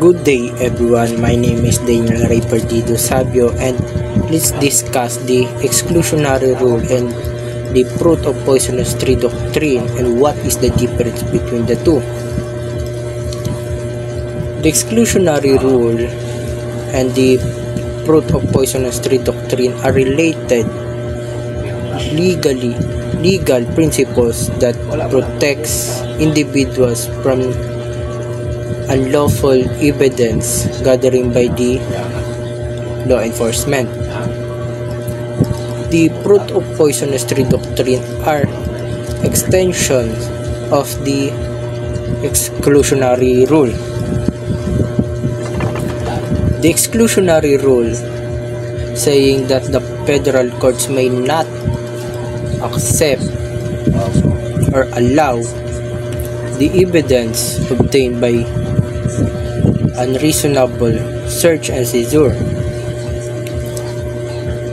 Good day everyone, my name is Daniel Ray Perdido Sabio and let's discuss the exclusionary rule and the fruit of poisonous tree doctrine and what is the difference between the two. The exclusionary rule and the fruit of poisonous tree doctrine are related legal principles that protects individuals from unlawful evidence gathering by the law enforcement. The fruit of poisonous tree doctrine are extensions of the exclusionary rule. The exclusionary rule saying that the federal courts may not accept or allow the evidence obtained by unreasonable search and seizure,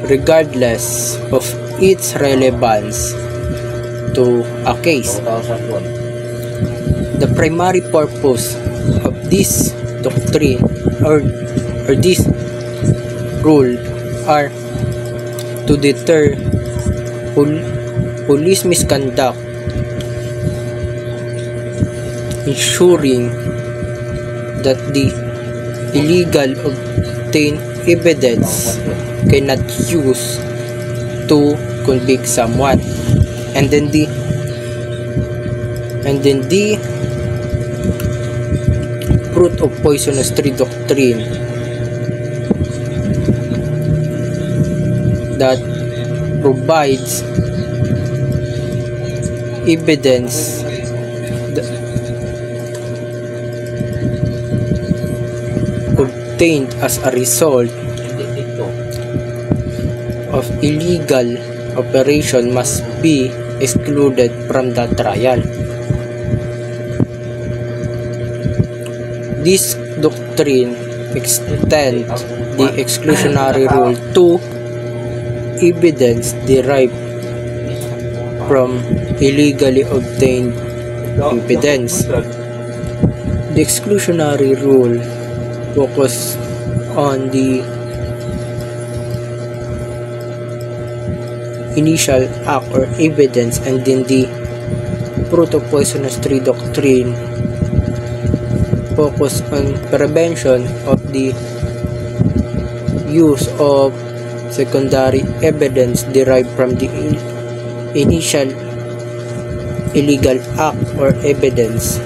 regardless of its relevance to a case. The primary purpose of this doctrine or this rule are to deter police misconduct, ensuring that the illegal obtained evidence cannot use to convict someone, and then the fruit of poisonous tree doctrine that provides evidence obtained as a result of illegal operation must be excluded from the trial. This doctrine extends the exclusionary rule to evidence derived from illegally obtained evidence. The exclusionary rule focus on the initial act or evidence, and then the fruit of poisonous tree doctrine focus on prevention of the use of secondary evidence derived from the initial illegal act or evidence.